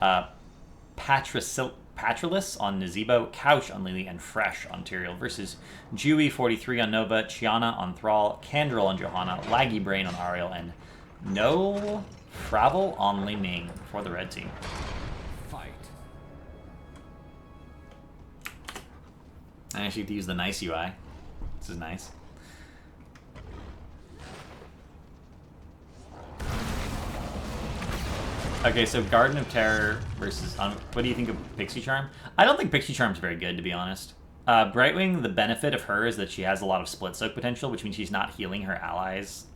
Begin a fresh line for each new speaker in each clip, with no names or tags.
Uh, Patrolus on Nazebo, Couch on Lily, and Fresh on Tyrael versus Jewy 43 on Nova, Chiana on Thrall, Candrel on Johanna, Laggy Brain on Ariel, and No Fravel on Li Ming for the red team.
Fight.
I actually get to use the nice UI. This is nice. Okay, so Garden of Terror versus... what do you think of Pixie Charm? I don't think Pixie Charm's very good, to be honest. Brightwing, the benefit of her is that she has a lot of split soak potential, which means she's not healing her allies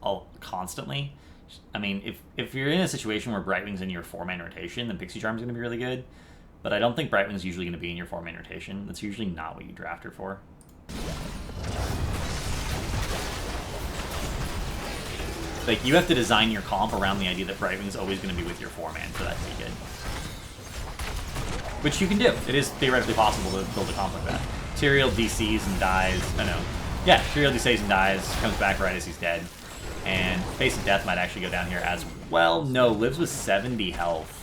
constantly. I mean, if you're in a situation where Brightwing's in your 4-man rotation, then Pixie Charm's going to be really good. But I don't think Brightwing's usually going to be in your 4-man rotation. That's usually not what you draft her for. Like, you have to design your comp around the idea that Brightwing's always going to be with your 4-man for that to be good. Which you can do. It is theoretically possible to build a comp like that. Tyrael DCs and dies. I know. Yeah, Tyrael DCs and dies, comes back right as he's dead. And Face of Death might actually go down here as well. No, lives with 70 health.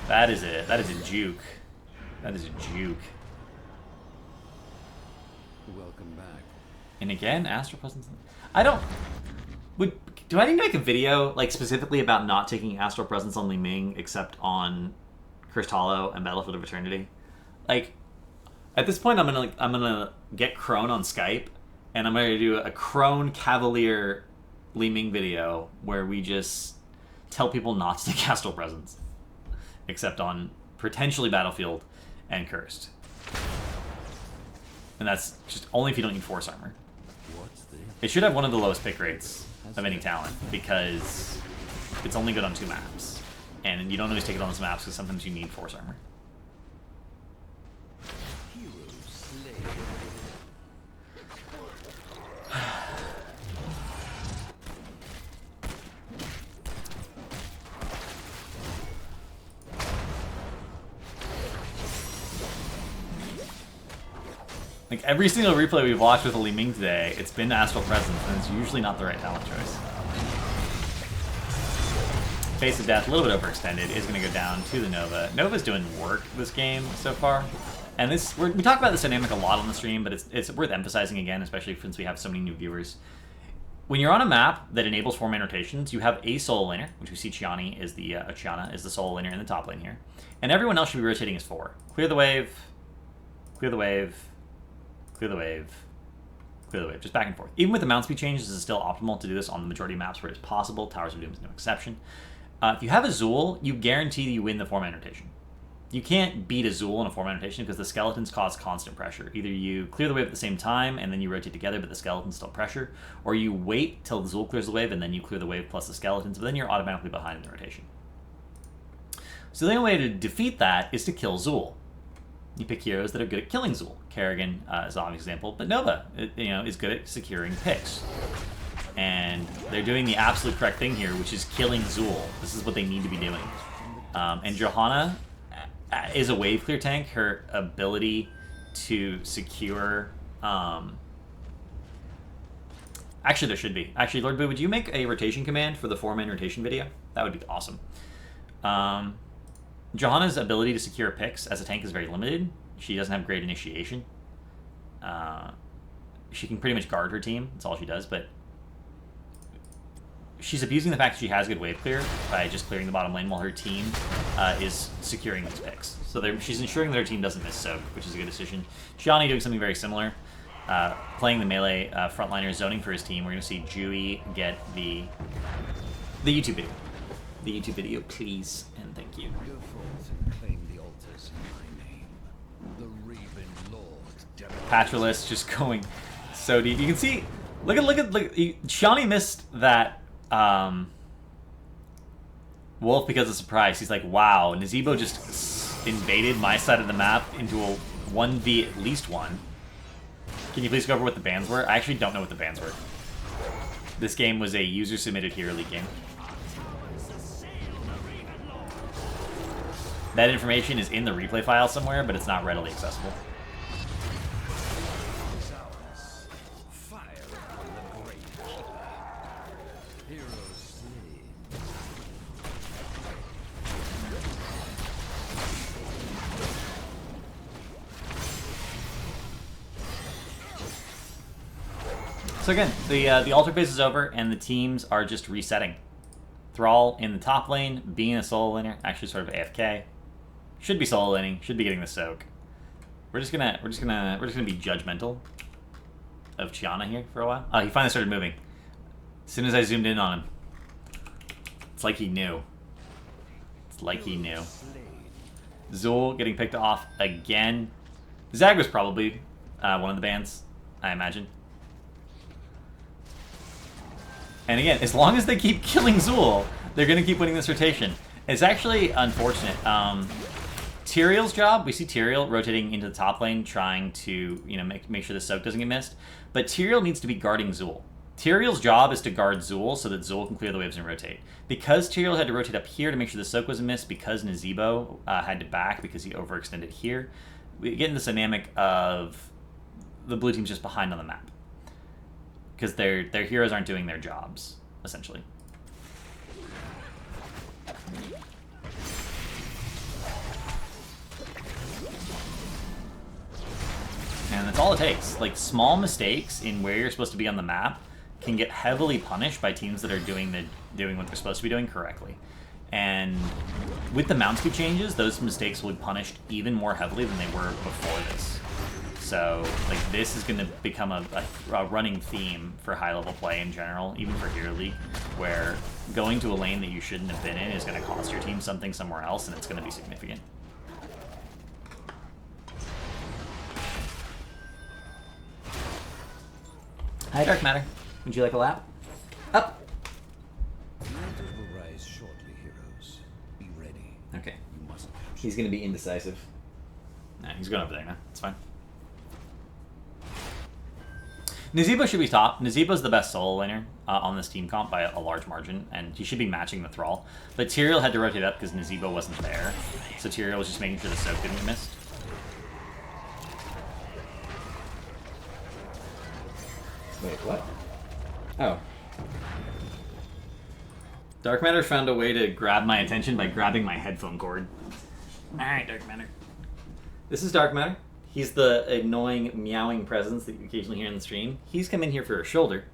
That is a juke. That is a juke.
Welcome back.
And again, Astral Presence. I don't... Do I need to make a video, like, specifically about not taking Astral Presence on Li Ming, except on Cursed Hollow and Battlefield of Eternity? Like, at this point, I'm gonna get Crone on Skype, and I'm gonna do a Crone Cavalier Li Ming video where we just tell people not to take Astral Presence, except on potentially Battlefield and Cursed. And that's just only if you don't need Force Armor. It should have one of the lowest pick rates of any talent, because it's only good on 2 maps. And you don't always take it on those maps, because sometimes you need Force Armor. Like, every single replay we've watched with Li Ming today, it's been Astral Presence, and it's usually not the right talent choice. Face of Death, a little bit overextended, is going to go down to the Nova. Nova's doing work this game so far. And this, we talk about this dynamic a lot on the stream, but it's worth emphasizing again, especially since we have so many new viewers. When you're on a map that enables 4-man rotations, you have a solo laner, which we see Chiana is the solo laner in the top lane here. And everyone else should be rotating as 4. Clear the wave, clear the wave, clear the wave, clear the wave, just back and forth. Even with the mount speed changes, this is still optimal to do this on the majority of maps where it is possible. Towers of Doom is no exception. If you have a Zool, you guarantee that you win the 4-man rotation. You can't beat a Zool in a 4-man rotation because the skeletons cause constant pressure. Either you clear the wave at the same time and then you rotate together, but the skeletons still pressure, or you wait till the Zool clears the wave and then you clear the wave plus the skeletons, but then you're automatically behind in the rotation. So the only way to defeat that is to kill Zool. You pick heroes that are good at killing Zool. Kerrigan is an obvious example, but Nova, is good at securing picks. And they're doing the absolute correct thing here, which is killing Zool. This is what they need to be doing. And Johanna is a wave clear tank. Her ability to secure... Actually, there should be. Actually, Lord Boo, would you make a rotation command for the 4-man rotation video? That would be awesome. Johanna's ability to secure picks as a tank is very limited. She doesn't have great initiation. She can pretty much guard her team. That's all she does, but she's abusing the fact that she has good wave clear by just clearing the bottom lane while her team is securing these picks. So she's ensuring that her team doesn't miss soak, which is a good decision. Shiani doing something very similar, playing the melee frontliner, zoning for his team. We're going to see Jewy get the YouTube video. The YouTube video, please, and thank you.
Go forth and claim the altars in my name. The Raven Lord.
Patrolus just going so deep. You can see, look at Shani missed that wolf because of surprise. He's like, wow, Nazebo just invaded my side of the map into a 1v at least 1. Can you please go over what the bans were? I actually don't know what the bans were. This game was a user-submitted Hero League game. That information is in the replay file somewhere, but it's not readily accessible. So again, the altar phase is over, and the teams are just resetting. Thrall in the top lane, being a solo laner, actually sort of AFK. Should be solo laning, should be getting the soak. We're just gonna be judgmental of Chiana here for a while. Oh, he finally started moving. As soon as I zoomed in on him. It's like he knew. It's like he knew. Zul getting picked off again. Zag was probably one of the bans, I imagine. And again, as long as they keep killing Zul, they're going to keep winning this rotation. It's actually unfortunate. Tyrael's job, we see Tyrael rotating into the top lane, trying to make sure the soak doesn't get missed. But Tyrael needs to be guarding Zul. Tyrael's job is to guard Zul so that Zul can clear the waves and rotate. Because Tyrael had to rotate up here to make sure the soak wasn't missed, because Nazeebo had to back because he overextended here, we get in this dynamic of the blue team's just behind on the map. Because their heroes aren't doing their jobs, essentially. And that's all it takes. Like, small mistakes in where you're supposed to be on the map can get heavily punished by teams that are doing what they're supposed to be doing correctly. And with the mount speed changes, those mistakes will be punished even more heavily than they were before this. So, like, this is going to become a running theme for high-level play in general, even for Hero League, where going to a lane that you shouldn't have been in is going to cost your team something somewhere else, and it's going to be significant. Hi, Dark Matter. Would you like a lap? Up!
The altars will rise shortly, heroes. Be ready.
Okay.
You must catch
He's going to be indecisive. Nah, he's going over there now. It's fine. Nazeebo should be top. Nazeebo's the best solo laner on this team comp by a large margin, and he should be matching the Thrall. But Tyrael had to rotate up because Nazeebo wasn't there, so Tyrael was just making sure the soak didn't get missed. Wait, what? Oh. Dark Matter found a way to grab my attention by grabbing my headphone cord. Alright, Dark Matter. This is Dark Matter. He's the annoying meowing presence that you occasionally hear in the stream. He's come in here for a shoulder.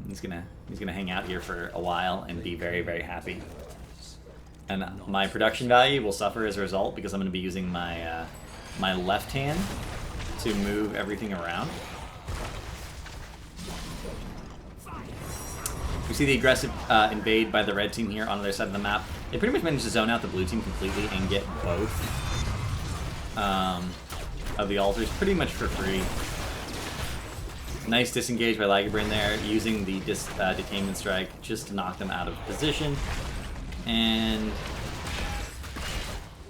He's gonna hang out here for a while and be very, very happy. And my production value will suffer as a result because I'm going to be using my my left hand to move everything around. We see the aggressive invade by the red team here on the other side of the map. They pretty much managed to zone out the blue team completely and get both of the altars pretty much for free. Nice disengage by Lagerbrain there, using the Detainment Strike just to knock them out of position. And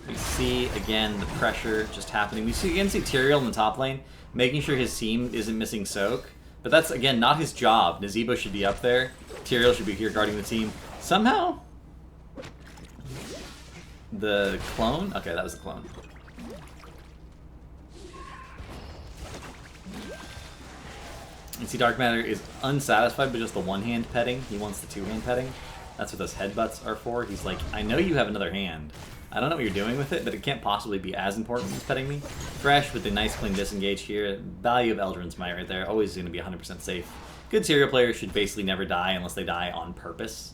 we see, again, the pressure just happening. We see, again, Tyrael in the top lane, making sure his team isn't missing soak. But that's, again, not his job. Nazeebo should be up there. Tyrael should be here guarding the team. Somehow, the clone? Okay, that was the clone. You see Dark Matter is unsatisfied with just the one-hand petting. He wants the two-hand petting. That's what those headbutts are for. He's like, I know you have another hand. I don't know what you're doing with it, but it can't possibly be as important as petting me. Fresh with the nice clean disengage here. Value of Eldrin's Might right there. Always going to be 100% safe. Good serial players should basically never die unless they die on purpose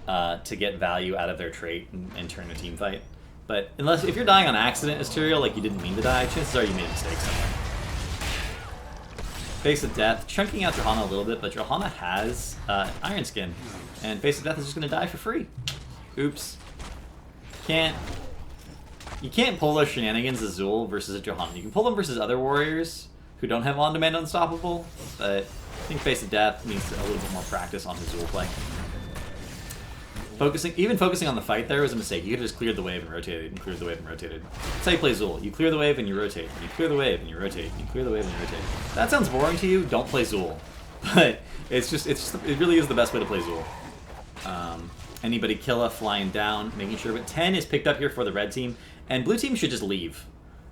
to get value out of their trait and turn a team fight. But if you're dying on accident as Tyrael, like you didn't mean to die, chances are you made a mistake somewhere. Face of Death, chunking out Johanna a little bit, but Johanna has Iron Skin, and Face of Death is just going to die for free. Oops. You can't pull those shenanigans as Zul versus a Johanna. You can pull them versus other warriors who don't have on-demand unstoppable, but I think Face of Death needs a little bit more practice on his Zul play. Even focusing on the fight there was a mistake. You could have just cleared the wave and rotated, and cleared the wave and rotated. That's how you play Zul. You clear the wave and you rotate. And you clear the wave and you rotate. And you clear the wave and you rotate. If that sounds boring to you, don't play Zul. But it really is the best way to play Zul. Anybody Killa flying down, making sure. But 10 is picked up here for the red team, and blue team should just leave.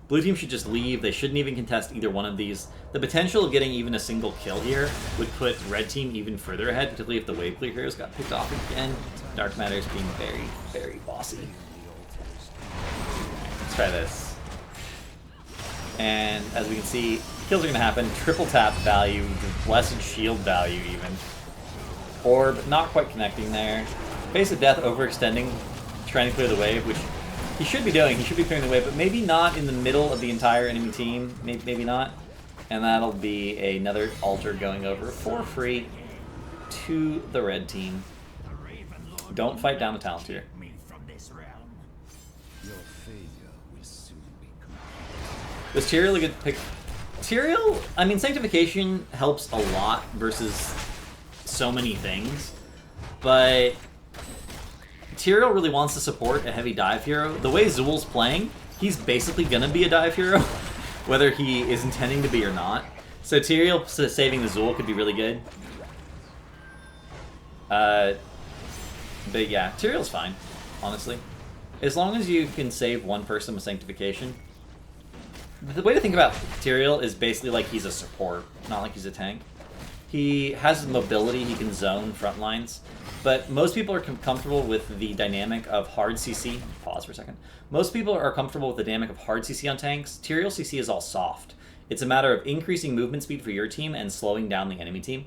Blue team should just leave. They shouldn't even contest either one of these. The potential of getting even a single kill here would put red team even further ahead, particularly if the wave clear heroes got picked off again. Dark Matter's being very, very bossy. Let's try this. And as we can see, kills are going to happen. Triple tap value, blessed shield value even. Orb, not quite connecting there. Face of Death overextending, trying to clear the wave, which he should be doing. He should be clearing the wave, but maybe not in the middle of the entire enemy team. Maybe not. And that'll be another altar going over for free to the red team. Don't fight down the talent here. Was Tyrael a good pick? Tyrael, I mean, Sanctification helps a lot versus so many things, but Tyrael really wants to support a heavy dive hero. The way Zul's playing, he's basically gonna be a dive hero, whether he is intending to be or not. So Tyrael saving the Zul could be really good. But yeah, Tyrael's fine, honestly. As long as you can save one person with Sanctification. The way to think about Tyrael is basically like he's a support, not like he's a tank. He has mobility, he can zone front lines, but most people are comfortable with the dynamic of hard CC. Pause for a second. Most people are comfortable with the dynamic of hard CC on tanks. Tyrael CC is all soft. It's a matter of increasing movement speed for your team and slowing down the enemy team.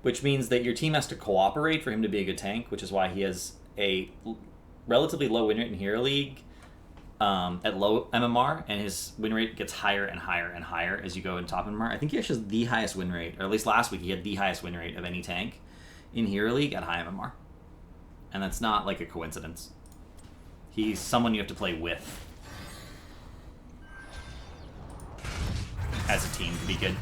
Which means that your team has to cooperate for him to be a good tank, which is why he has a relatively low win rate in Hero League at low MMR, and his win rate gets higher and higher and higher as you go in top MMR. I think he actually has the highest win rate, or at least last week he had the highest win rate of any tank in Hero League at high MMR. And that's not like a coincidence. He's someone you have to play with as a team to be good.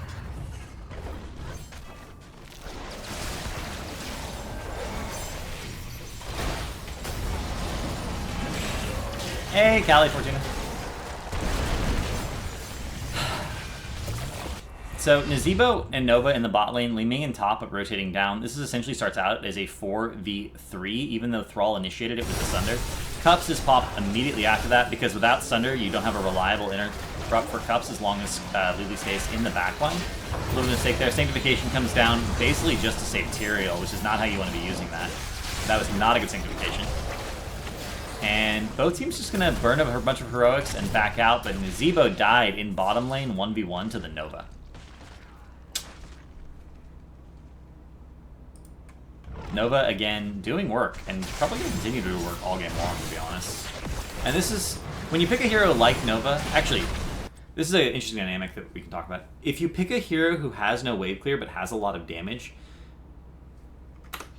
Hey, Callie Fortuna. So, Nazeebo and Nova in the bot lane, Li Ming in top but rotating down. This is essentially starts out as a 4v3, even though Thrall initiated it with the Sunder. Cups is popped immediately after that, because without Sunder, you don't have a reliable interrupt for Cups as long as Lulu stays in the backline. A little mistake there. Sanctification comes down basically just to save Tyrael, which is not how you want to be using that. That was not a good Sanctification. And both teams just going to burn up a bunch of heroics and back out, but Nazeebo died in bottom lane 1v1 to the Nova. Nova, again, doing work, and probably going to continue to do work all game long, to be honest. And this is, when you pick a hero like Nova, actually, this is an interesting dynamic that we can talk about. If you pick a hero who has no wave clear but has a lot of damage,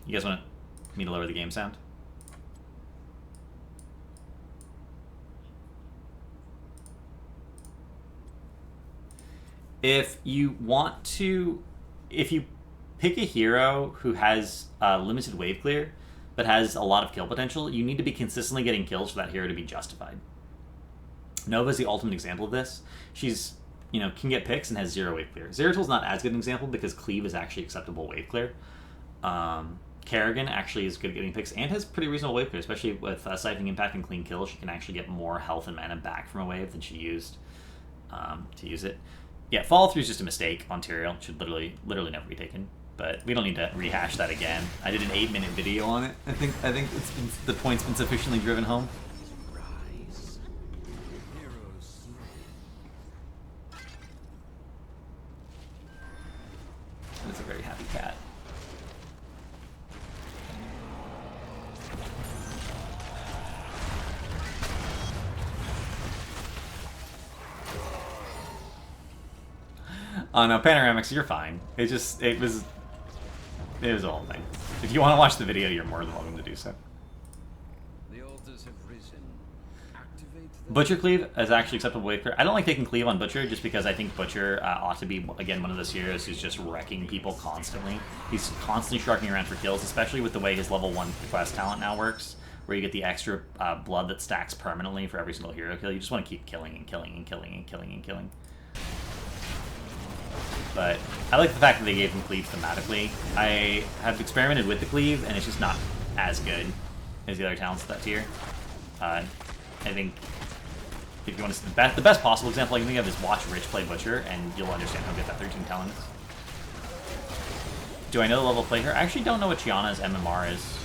you guys want me to lower the game sound? If you pick a hero who has limited wave clear, but has a lot of kill potential, you need to be consistently getting kills for that hero to be justified. Nova's the ultimate example of this. She's, can get picks and has 0 wave clear. Zeratil's not as good an example because Cleave is actually acceptable wave clear. Kerrigan actually is good at getting picks and has pretty reasonable wave clear, especially with Siphoning Impact and Clean Kill. She can actually get more health and mana back from a wave than she used to use it. Yeah, follow through is just a mistake on Tyrael. It should literally never be taken. But we don't need to rehash that again. I did an 8-minute video on it. I think the point's been sufficiently driven home. It's a very happy cat. Oh no, Panoramics, you're fine. It was a whole thing. If you want to watch the video, you're more than welcome to do so.
The altars have risen. Activate the
Butcher Cleave is actually acceptable wave clear. I don't like taking Cleave on Butcher just because I think Butcher ought to be, again, one of those heroes who's just wrecking people constantly. He's constantly shrugging around for kills, especially with the way his level 1 quest talent now works, where you get the extra blood that stacks permanently for every single hero kill. You just want to keep killing and killing and killing and killing and killing. But I like the fact that they gave him Cleave thematically. I have experimented with the Cleave, and it's just not as good as the other talents at that tier. I think if you want to see the best possible example I can think of is watch Rich play Butcher, and you'll understand how good that 13 talent is. Do I know the level of play here? I actually don't know what Chiana's MMR is.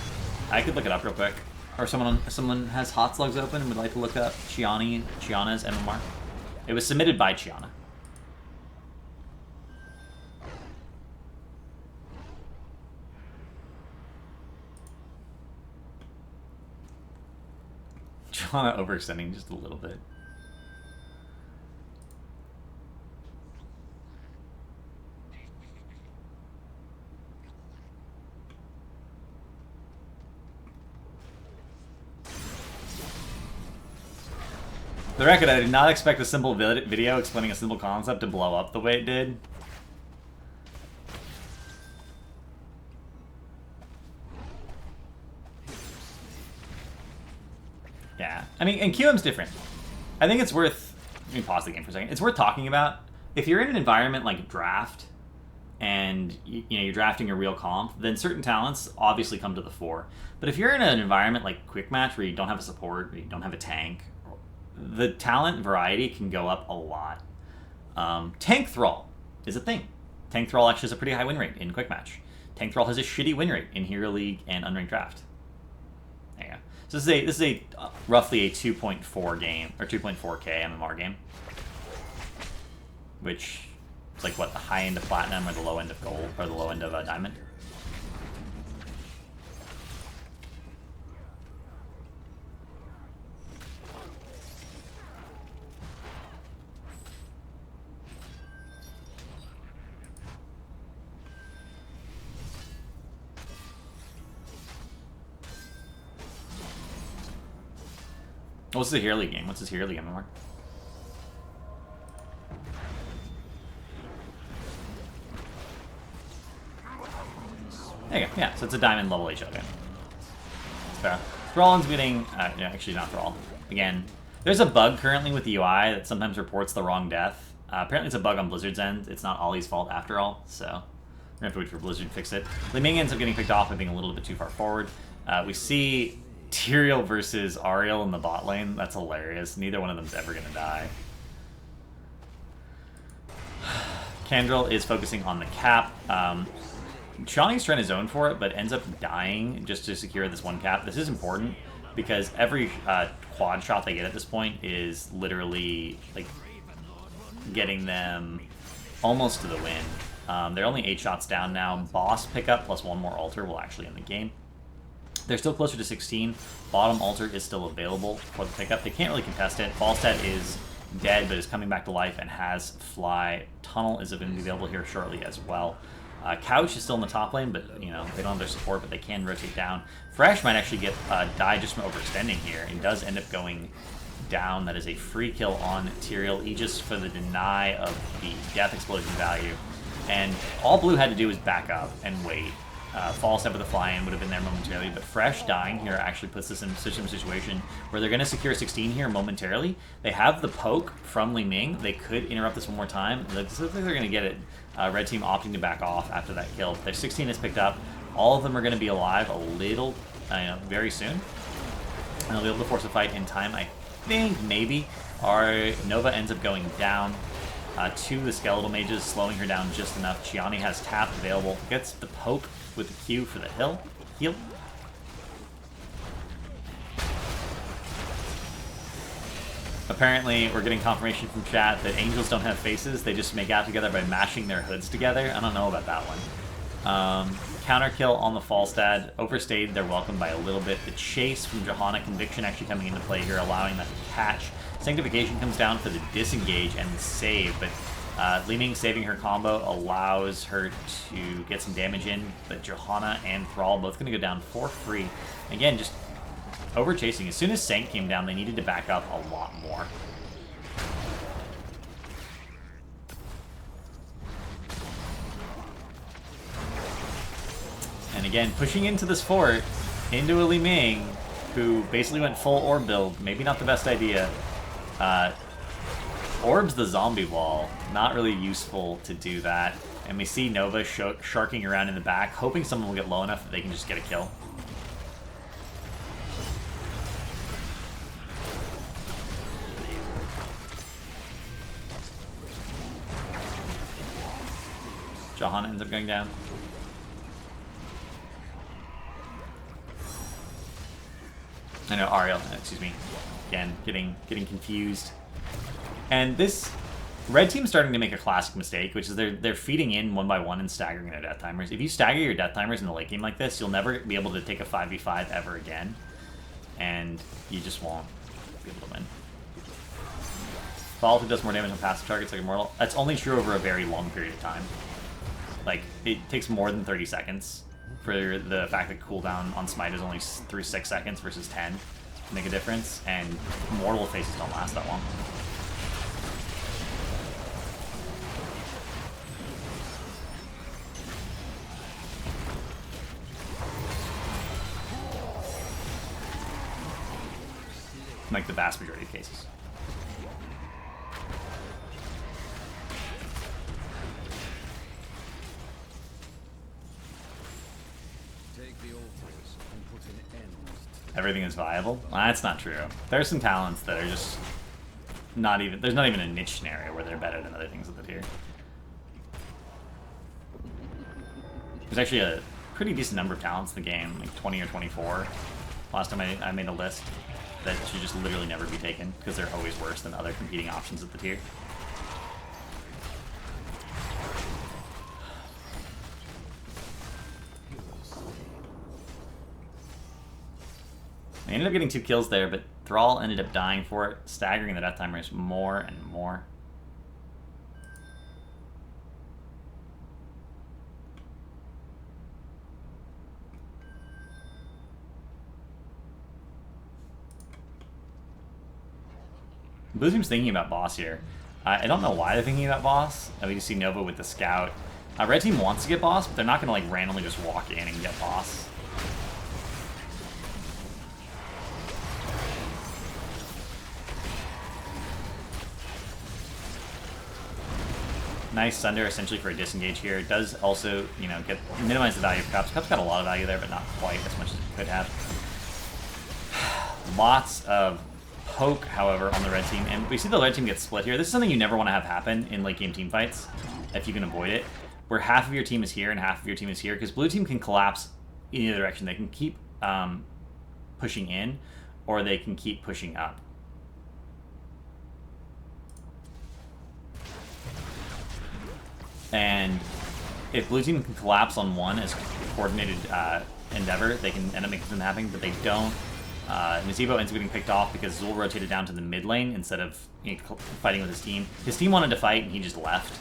I could look it up real quick. Or someone has hot slugs open and would like to look up Chiana's MMR. It was submitted by Chiana. Chiana overextending just a little bit. For the record, I did not expect a simple video explaining a simple concept to blow up the way it did. Yeah, I mean, and QM's different. I think it's worth... Let me pause the game for a second. It's worth talking about. If you're in an environment like draft, and you're drafting a real comp, then certain talents obviously come to the fore. But if you're in an environment like quick match where you don't have a support, or you don't have a tank, the talent variety can go up a lot. Tank Thrall is a thing. Tank Thrall actually has a pretty high win rate in quick match. Tank Thrall has a shitty win rate in Hero League and Unranked Draft. There you go. So this is a roughly a 2.4 game, or 2.4k MMR game, which is like what, the high end of platinum or the low end of gold or the low end of diamond. What's the Hero League game? What's his Hero League MMR? There you go. Yeah, so it's a diamond level HL game. It's fair. Thrall's getting... yeah, actually not Thrall. Again, there's a bug currently with the UI that sometimes reports the wrong death. Apparently it's a bug on Blizzard's end. It's not Ollie's fault after all, so we're gonna have to wait for Blizzard to fix it. Li Ming ends up getting picked off by being a little bit too far forward. We see Tyrael versus Ariel in the bot lane. That's hilarious. Neither one of them's ever gonna die. Kandrel is focusing on the cap. Shawnee's trying to zone for it, but ends up dying just to secure this one cap. This is important because every quad shot they get at this point is literally like getting them almost to the win. They're only 8 shots down now. Boss pickup plus one more altar will actually end the game. They're still closer to 16. Bottom altar is still available for the pickup. They can't really contest it. Falstad is dead, but is coming back to life and has fly. Tunnel is going to be available here shortly as well. Couch is still in the top lane, but they don't have their support, but they can rotate down. Fresh might actually get die just from overextending here, and does end up going down. That is a free kill on Tyrael, Aegis for the deny of the death explosion value. And all blue had to do was back up and wait. Falstad with the fly-in would have been there momentarily, but Fresh dying here actually puts this in such a situation where they're going to secure 16 here momentarily. They have the poke from Li Ming. They could interrupt this one more time. It looks like they're going to get it. Red team opting to back off after that kill. Their 16 is picked up. All of them are going to be alive a little, very soon. And they'll be able to force a fight in time. I think maybe our Nova ends up going down to the skeletal mages, slowing her down just enough. Chiani has tap available, gets the poke with the Q for the heal. Apparently, we're getting confirmation from chat that angels don't have faces. They just make out together by mashing their hoods together. I don't know about that one. Counter kill on the Falstad. Overstayed their welcome by a little bit. The chase from Johanna, Conviction actually coming into play here, allowing that to catch. Sanctification comes down for the disengage and the save, but Li Ming saving her combo allows her to get some damage in, but Johanna and Thrall both going to go down for free. Again, just over chasing. As soon as Sank came down, they needed to back up a lot more. And again, pushing into this fort, into a Li Ming, who basically went full orb build. Maybe not the best idea. Orb's the zombie wall. Not really useful to do that. And we see Nova sharking around in the back, hoping someone will get low enough that they can just get a kill. Johanna ends up going down. I know Ariel, excuse me. Again, getting confused. And this red team's starting to make a classic mistake, which is they're feeding in one by one and staggering their death timers. If you stagger your death timers in a late game like this, you'll never be able to take a 5v5 ever again, and you just won't be able to win. Follow-through does more damage on passive targets like Immortal. That's only true over a very long period of time. Like, it takes more than 30 seconds for the fact that cooldown on Smite is only through 6 seconds versus 10 to make a difference, and Mortal faces don't last that long. Like the vast majority of cases.
Take the altars and put an end.
Everything is viable? That's not true. There are some talents that are just not even... There's not even a niche scenario where they're better than other things at the tier. There's actually a pretty decent number of talents in the game, like 20 or 24. Last time I made a list that should just literally never be taken because they're always worse than other competing options at the tier. I ended up getting 2 kills there, but Thrall ended up dying for it, staggering the death timers more and more. Blue team's thinking about boss here. I don't know why they're thinking about boss. We just see Nova with the scout. Red team wants to get boss, but they're not going to like randomly just walk in and get boss. Nice Sunder essentially for a disengage here. It does also, you know, minimize the value of Cups. Cups got a lot of value there, but not quite as much as it could have. Lots of poke, however, on the red team, and we see the red team get split here. This is something you never want to have happen in late game team fights, if you can avoid it, where half of your team is here and half of your team is here, because blue team can collapse in either direction. They can keep pushing in, or they can keep pushing up. And if blue team can collapse on one as coordinated endeavor, they can end up making something happen, but they don't. Nazebo ends up getting picked off because Zul rotated down to the mid lane instead of, you know, fighting with his team. His team wanted to fight and he just left.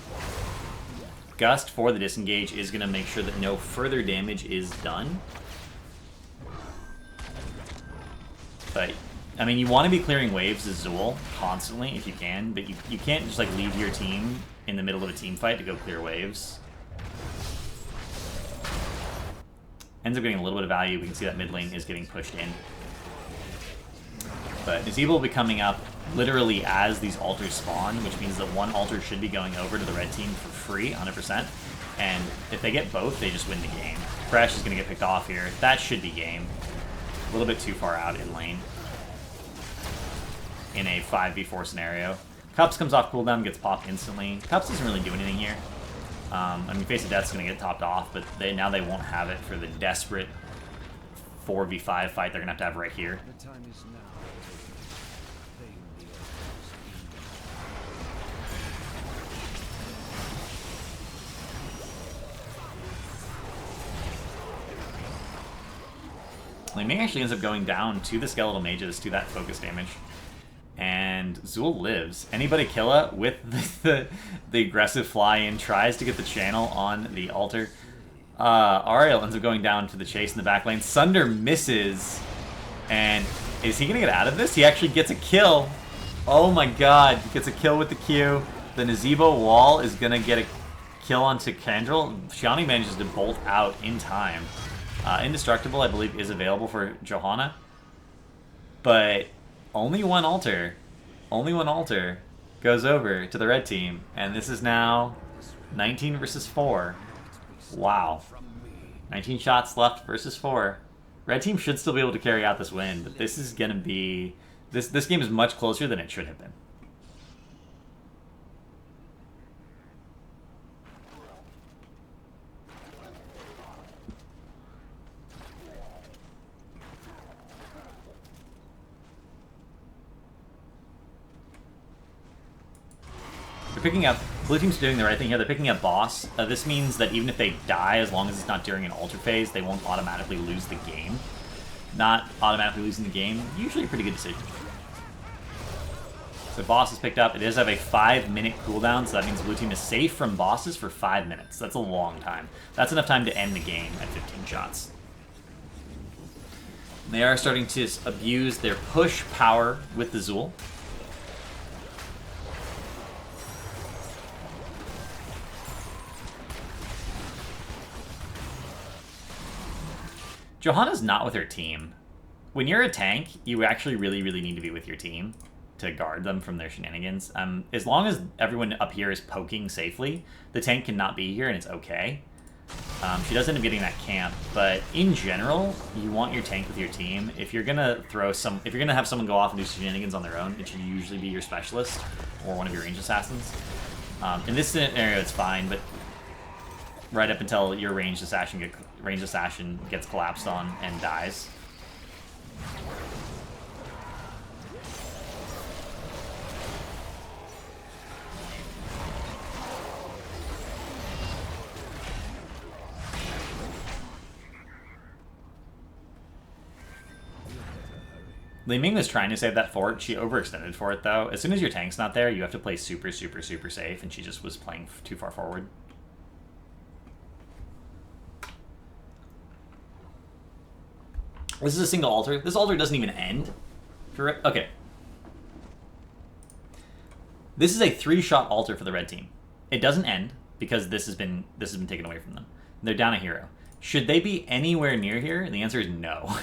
Gust for the disengage is going to make sure that no further damage is done. But, I mean, you want to be clearing waves as Zul constantly if you can, but you can't just like leave your team in the middle of a team fight to go clear waves. Ends up getting a little bit of value. We can see that mid lane is getting pushed in. But Nazebo will be coming up literally as these altars spawn, which means that one altar should be going over to the red team for free, 100%. And if they get both, they just win the game. Fresh is going to get picked off here. That should be game. A little bit too far out in lane in a 5v4 scenario. Cups comes off cooldown, gets popped instantly. Cups doesn't really do anything here. I mean, Face of Death's going to get topped off, but now they won't have it for the desperate 4v5 fight they're going to have right here.
The time is now. Claim the altars.
Li Ming actually ends up going down to the Skeletal Mages to that focus damage. And Zul lives. Anybody Killa with the aggressive fly-in tries to get the channel on the altar. Ariel ends up going down to the chase in the back lane. Sunder misses. And is he going to get out of this? He actually gets a kill. Oh my god. He gets a kill with the Q. The Nazebo wall is going to get a kill onto Kendril. Shiani manages to bolt out in time. Indestructible, I believe, is available for Johanna. But only one altar goes over to the red team, and this is now 19 versus 4. Wow. 19 shots left versus 4. Red team should still be able to carry out this win, but this is going to be... This game is much closer than it should have been. They're picking up... Blue team's doing the right thing here. They're picking up boss. This means that even if they die, as long as it's not during an altar phase, they won't automatically lose the game. Not automatically losing the game, usually a pretty good decision. So boss is picked up. It does have a 5-minute cooldown, so that means blue team is safe from bosses for 5 minutes. That's a long time. That's enough time to end the game at 15 shots. They are starting to abuse their push power with the Zool. Johanna's not with her team. When you're a tank, you actually really need to be with your team to guard them from their shenanigans. As long as everyone up here is poking safely, the tank cannot be here and it's okay. She does end up getting that camp, but in general, you want your tank with your team. If you're gonna have someone go off and do shenanigans on their own, it should usually be your specialist or one of your ranged assassins. In this scenario, it's fine, but right up until your ranged assassin gets collapsed on and dies. Li Ming was trying to save that fort. She overextended for it, though. As soon as your tank's not there, you have to play super safe, and she just was playing too far forward. This is a single altar. This altar doesn't even end. Okay. This is a 3-shot altar for the red team. It doesn't end because this has been taken away from them. They're down a hero. Should they be anywhere near here? And the answer is no.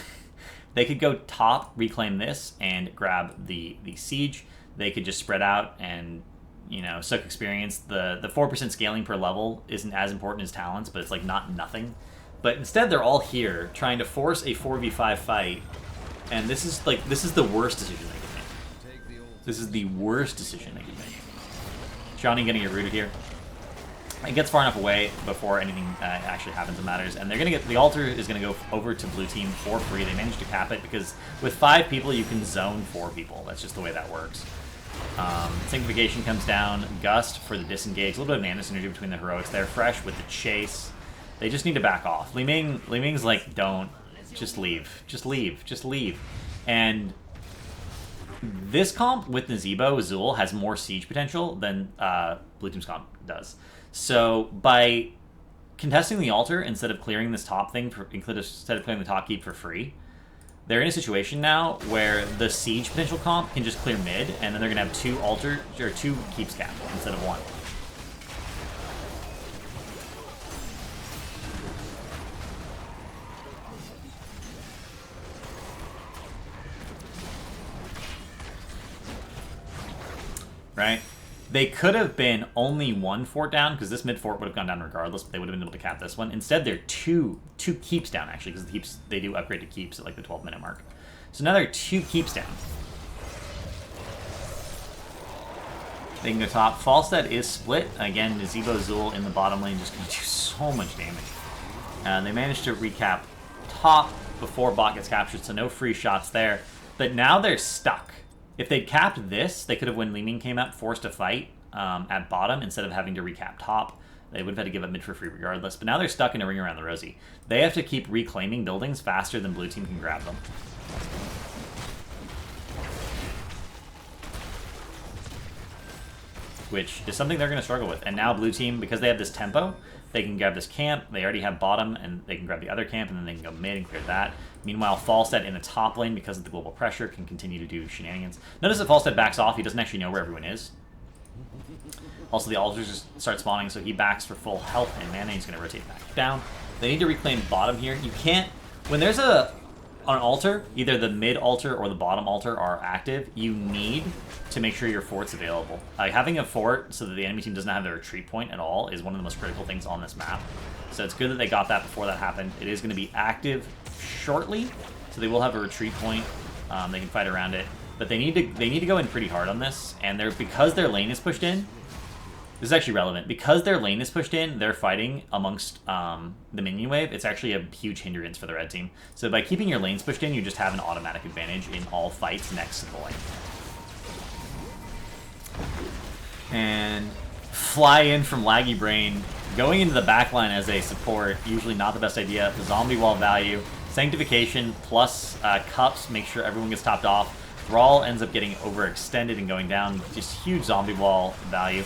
They could go top, reclaim this, and grab the siege. They could just spread out and, you know, soak experience. The 4% scaling per level isn't as important as talents, but it's like not nothing. But instead, they're all here trying to force a 4v5 fight, and this is the worst decision they could make. This is the worst decision they could make. Johnny getting rooted here. It gets far enough away before anything actually happens and matters, and they're gonna get the altar is gonna go over to blue team for free. They managed to cap it because with 5 people you can zone 4 people. That's just the way that works. Sanctification comes down. Gust for the disengage. A little bit of mana synergy between the heroics there. Fresh with the chase. They just need to back off. Li Ming's like, don't. Just leave. Just leave. Just leave. And this comp with Nazebo, Azul, has more siege potential than Blue Team's comp does. So by contesting the altar instead of clearing this top thing, instead of clearing the top keep for free, they're in a situation now where the siege potential comp can just clear mid, and then they're going to have 2 altar, or 2 keeps capped instead of 1. Right? They could have been only 1 fort down, because this mid fort would have gone down regardless, but they would have been able to cap this one. Instead, they're two keeps down, actually, because the keeps, they do upgrade to keeps at like the 12-minute mark. So now they're 2 keeps down. They can go top. Falstad is split. Again, Nazebo Zul in the bottom lane just going to do so much damage. They managed to recap top before bot gets captured, so no free shots there. But now they're stuck. If they'd capped this, they could have, when Li Ming came out, forced a fight at bottom instead of having to recap top. They would have had to give up mid for free regardless. But now they're stuck in a ring around the rosy. They have to keep reclaiming buildings faster than blue team can grab them. Which is something they're going to struggle with. And now blue team, because they have this tempo, they can grab this camp. They already have bottom, and they can grab the other camp, and then they can go mid and clear that. Meanwhile, Falstad in the top lane, because of the global pressure, can continue to do shenanigans. Notice that Falstad backs off. He doesn't actually know where everyone is. Also, the altars just start spawning, so he backs for full health and mana. He's going to rotate back down. They need to reclaim bottom here. You can't... When there's an altar, either the mid altar or the bottom altar are active, you need to make sure your fort's available. Having a fort so that the enemy team doesn't have their retreat point at all is one of the most critical things on this map. So it's good that they got that before that happened. It is going to be active shortly, so they will have a retreat point. They can fight around it, but they need to go in pretty hard on this. And because their lane is pushed in, this is actually relevant. Because their lane is pushed in, they're fighting amongst the minion wave. It's actually a huge hindrance for the red team. So by keeping your lanes pushed in, you just have an automatic advantage in all fights next to the lane. And fly in from Laggy Brain. Going into the backline as a support, usually not the best idea. The zombie wall value, Sanctification plus Cups, make sure everyone gets topped off. Thrall ends up getting overextended and going down. Just huge zombie wall value.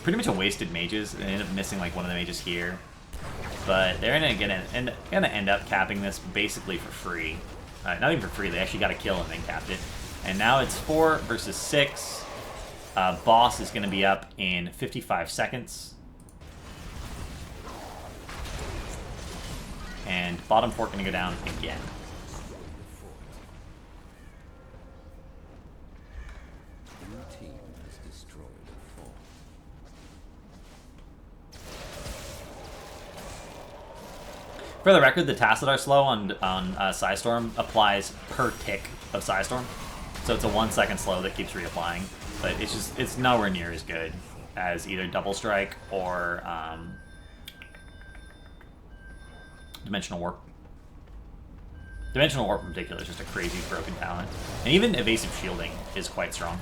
Pretty much a wasted mages. They end up missing like one of the mages here. But they're gonna end up capping this basically for free. Not even for free, they actually got a kill and then capped it. And now it's 4 versus 6. Boss is gonna be up in 55 seconds. And bottom 4 gonna go down again. For the record, the Tassadar slow on Psystorm applies per tick of Psystorm. So it's a 1 second slow that keeps reapplying. But it's nowhere near as good as either Double Strike or Dimensional Warp. Dimensional Warp in particular is just a crazy broken talent. And even Evasive Shielding is quite strong.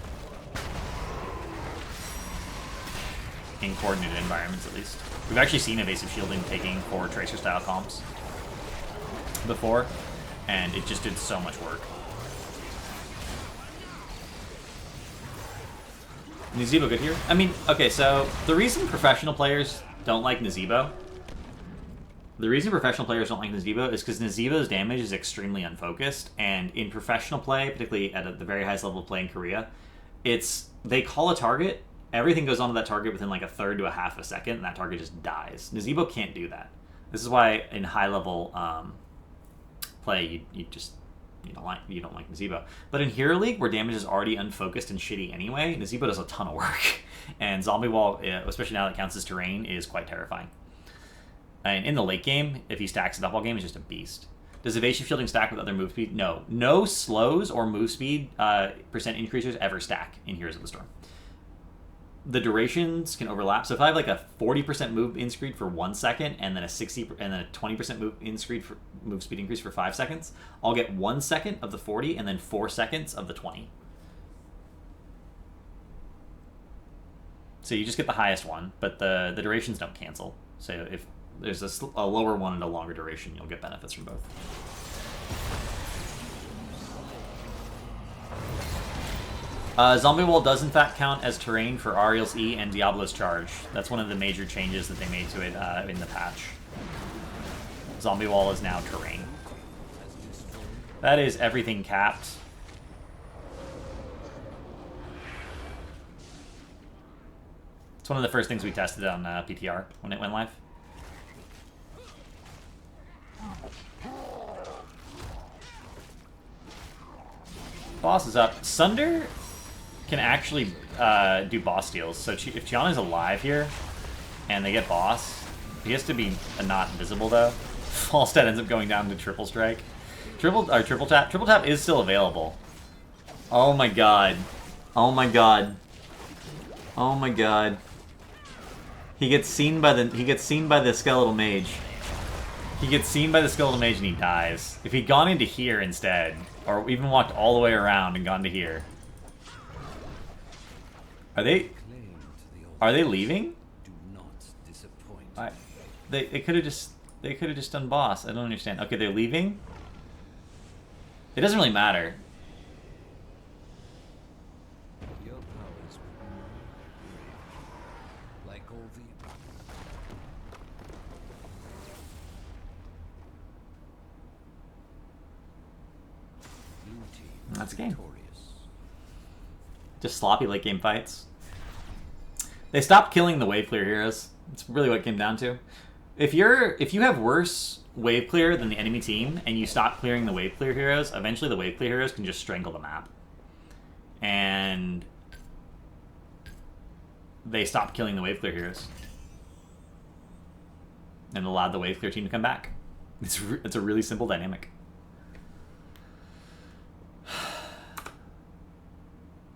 In coordinated environments, at least. We've actually seen Evasive Shielding taking for Tracer-style comps before, and it just did so much work. Nazebo good here? I mean, okay, so the reason professional players don't like Nazebo is because Nazebo's damage is extremely unfocused, and in professional play, particularly at the very highest level of play in Korea, they call a target, everything goes onto that target within like a third to a half a second, and that target just dies. Nazebo can't do that. This is why in high level play you don't like Nazebo. But in Hero League, where damage is already unfocused and shitty anyway, Nazebo does a ton of work. And Zombie Wall, especially now that it counts as terrain, is quite terrifying. And in the late game, if he stacks it up all game, he's just a beast. Does Evasive Shielding stack with other move speed? No. No slows or move speed percent increasers ever stack in Heroes of the Storm. The durations can overlap. So if I have like a 40% move in speed for 1 second and then a 20% move speed increase for 5 seconds, I'll get 1 second of the 40 and then 4 seconds of the 20. So you just get the highest one, but the durations don't cancel. So if there's a lower one and a longer duration, you'll get benefits from both. Zombie Wall does in fact count as terrain for Ariel's E and Diablo's Charge. That's one of the major changes that they made to it in the patch. Zombie Wall is now terrain. That is everything capped. It's one of the first things we tested on PTR when it went live. Boss is up. Sunder can actually do boss deals. So if Chiana's alive here and they get boss, he has to be not invisible though. Falstead ends up going down to triple strike. Triple tap. Triple tap is still available. Oh my god. Oh my god. Oh my god. He gets seen by the skeletal mage. He gets seen by the skeletal mage and he dies. If he'd gone into here instead, or even walked all the way around and gone to here. Are they leaving? They could have just done boss. I don't understand. Okay, they're leaving. It doesn't really matter. That's a game. Just sloppy late game fights. They stopped killing the wave clear heroes. That's really what it came down to. If you have worse wave clear than the enemy team and you stop clearing the wave clear heroes, eventually the wave clear heroes can just strangle the map. And they stopped killing the wave clear heroes. And allowed the wave clear team to come back. It's a really simple dynamic.